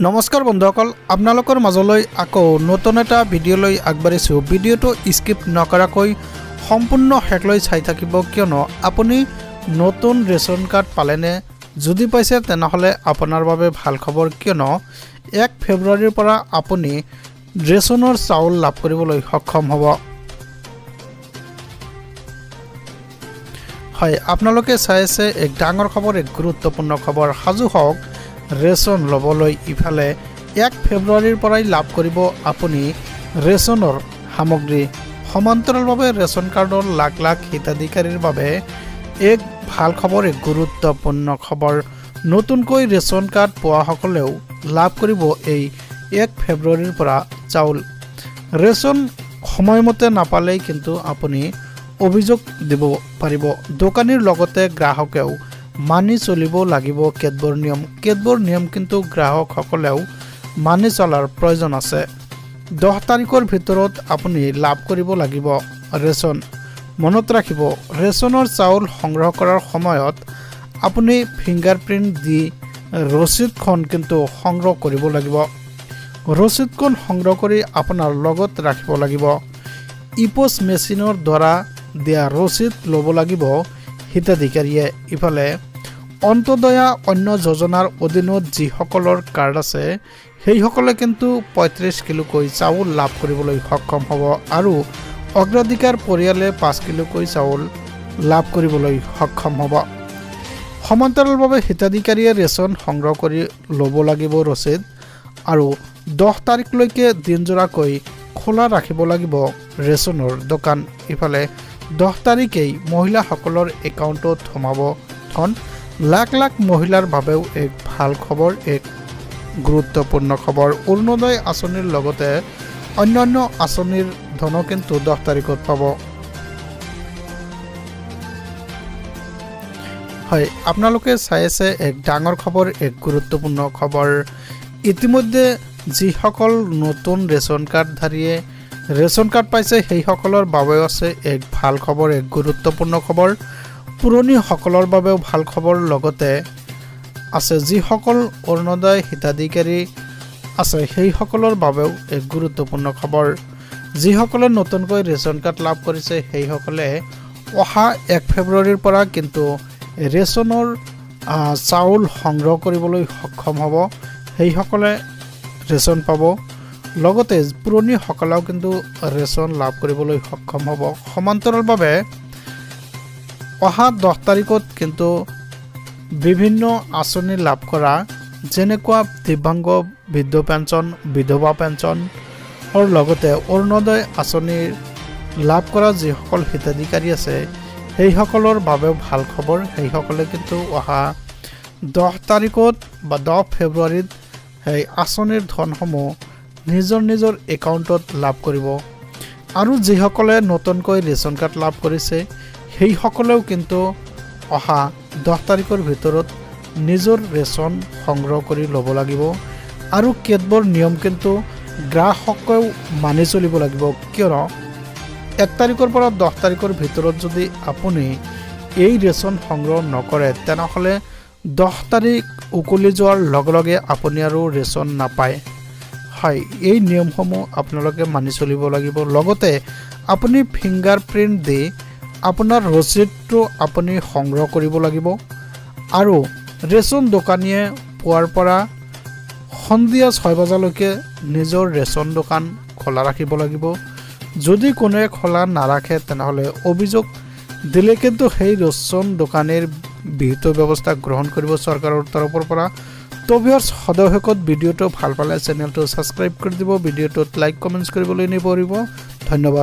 নমস্কাৰ বন্ধুসকল, আপোনালোকৰ মাজলৈ আকৌ নতুন এটা ভিডিঅ'লৈ আগবাঢ়িছোঁ। ভিডিঅ'টো স্কিপ নকৰাকৈ সম্পূৰ্ণ শেষলৈ চাই থাকিব, কিয়নো আপুনি নতুন ৰেচন কাৰ্ড পালেনে? যদি পাইছে তেনেহ'লে আপোনাৰ বাবে ভাল খবৰ, কিয়নো 1 ফেব্ৰুৱাৰীৰ পৰা আপুনি ৰেচনৰ চাউল লাভ কৰিবলৈ সক্ষম হ'ব। হয়, আপোনালোকে চাই আছে এক ডাঙৰ খবৰ, এক গুৰুত্বপূৰ্ণ খবৰ। সাজু হওক ৰেচন ল'বলৈ। ইফালে 1 ফেব্ৰুৱাৰীৰ পৰাই লাভ কৰিব আপুনি ৰেচনৰ সামগ্ৰী। সমান্তৰালভাৱে ৰেচন কাৰ্ডৰ লাখ লাখ হিতাধিকাৰীৰ বাবে এক ভাল খবৰ, এক গুৰুত্বপূৰ্ণ খবৰ। নতুনকৈ ৰেচন কাৰ্ড পোৱাসকলেও লাভ কৰিব এই 1 ফেব্ৰুৱাৰীৰ পৰা চাউল। ৰেচন সময়মতে নাপালেই কিন্তু আপুনি অভিযোগ দিব পাৰিব। দোকানীৰ লগতে গ্ৰাহকেও মানি চলিব লাগিব কেতবোৰ নিয়ম কিন্তু গ্ৰাহকসকলেও মানি চলাৰ প্ৰয়োজন আছে। 10 তাৰিখৰ ভিতৰত আপুনি লাভ কৰিব লাগিব ৰেচন। মনত ৰাখিব, ৰেচনৰ চাউল সংগ্ৰহ কৰাৰ সময়ত আপুনি ফিংগাৰপ্ৰিণ্ট দি ৰচিদখন কিন্তু সংগ্ৰহ কৰিব লাগিব। ৰচিদখন সংগ্ৰহ কৰি আপোনাৰ লগত ৰাখিব লাগিব। ইপ'ছ মেচিনৰ দ্বাৰা দিয়া ৰচিদ ল'ব লাগিব হিতাধিকাৰীয়ে। ইফালে অন্তদয়া অন্য যোজনাৰ অধীনত যিসকলৰ কাৰ্ড আছে সেইসকলে কিন্তু 35 কিলোকৈ চাউল লাভ কৰিবলৈ সক্ষম হ'ব আৰু অগ্ৰাধিকাৰ পৰিয়ালে 5 কিলোকৈ চাউল লাভ কৰিবলৈ সক্ষম হ'ব। সমান্তৰালভাৱে হিতাধিকাৰীয়ে ৰেচন সংগ্ৰহ কৰি ল'ব লাগিব ৰচিদ আৰু 10 তাৰিখলৈকে দিনজোৰাকৈ খোলা ৰাখিব লাগিব ৰেচনৰ দোকান। ইফালে 10 তাৰিখেই মহিলাসকলৰ একাউণ্টত সোমাব ধন। লাখ লাখ মহিলাৰ বাবেও এক ভাল খবৰ, এক গুৰুত্বপূৰ্ণ খবৰ। অৰুণোদয় আঁচনিৰ লগতে অন্যান্য আঁচনিৰ ধনো কিন্তু 10 তাৰিখত পাব। হয়, আপোনালোকে চাই আছে এক ডাঙৰ খবৰ, এক গুৰুত্বপূৰ্ণ খবৰ। ইতিমধ্যে যিসকল নতুন ৰেচন কাৰ্ডধাৰীয়ে ৰেচন কাৰ্ড পাইছে সেইসকলৰ বাবেও আছে এক ভাল খবৰ, এক গুৰুত্বপূৰ্ণ খবৰ। পুৰণিসকলৰ বাবেও ভাল খবৰ লগতে আছে যিসকল অৰুণোদয় হিতাধিকাৰী আছে সেইসকলৰ বাবেও এক গুৰুত্বপূৰ্ণ খবৰ। যিসকলে নতুনকৈ ৰেচন কাৰ্ড লাভ কৰিছে সেইসকলে অহা 1 ফেব্ৰুৱাৰীৰ পৰা কিন্তু ৰেচনৰ চাউল সংগ্ৰহ কৰিবলৈ সক্ষম হ'ব। সেইসকলে ৰেচন পাব। লগতে পুৰণিসকলেও কিন্তু ৰেচন লাভ কৰিবলৈ সক্ষম হ'ব। সমান্তৰালভাৱে অহা 10 তাৰিখত কিন্তু বিভিন্ন আঁচনি লাভ কৰা যেনেকুৱা দিব্যাংগ বৃদ্ধ পেঞ্চন, বিধৱা পেঞ্চনৰ লগতে অৰুণোদয় আঁচনি লাভ কৰা যিসকল হিতাধিকাৰী আছে সেইসকলৰ বাবেও ভাল খবৰ। সেইসকলে কিন্তু অহা 10 তাৰিখত বা 10 ফেব্ৰুৱাৰীত সেই আঁচনিৰ ধনসমূহ নিজৰ নিজৰ একাউণ্টত লাভ কৰিব। আৰু যিসকলে নতুনকৈ ৰেচন কাৰ্ড লাভ কৰিছে সেইসকলেও কিন্তু অহা 10 তাৰিখৰ ভিতৰত নিজৰ ৰেচন সংগ্ৰহ কৰি ল'ব লাগিব। আৰু কেতবোৰ নিয়ম কিন্তু গ্ৰাহকেও মানি চলিব লাগিব, কিয়নো 1 তাৰিখৰ পৰা 10 তাৰিখৰ ভিতৰত যদি আপুনি এই ৰেচন সংগ্ৰহ নকৰে তেনেহ'লে 10 তাৰিখ উকলি যোৱাৰ লগে লগে আপুনি আৰু ৰেচন নাপায়। হয়, এই নিয়মসমূহ আপোনালোকে মানি চলিব লাগিব। লগতে আপুনি ফিংগাৰপ্ৰিণ্ট দি আপোনাৰ ৰচিদটো আপুনি সংগ্ৰহ কৰিব লাগিব আৰু ৰেচন দোকানীয়ে পুৱাৰ পৰা সন্ধিয়া 6 বজালৈকে নিজৰ ৰেচন দোকান খোলা ৰাখিব লাগিব। যদি কোনোৱে খোলা নাৰাখে তেনেহ'লে অভিযোগ দিলে কিন্তু সেই ৰেচন দোকানীৰ বিহিত ব্যৱস্থা গ্ৰহণ কৰিব চৰকাৰৰ তৰফৰ পৰা। তো ভিউয়াৰ্স, সদশেষত ভিডিঅ'টো ভাল পালে চেনেলটো ছাবস্ক্ৰাইব কৰি দিব, ভিডিঅ'টোত লাইক কমেণ্টছ কৰিবলৈ নিপাহৰিব। ধন্যবাদ।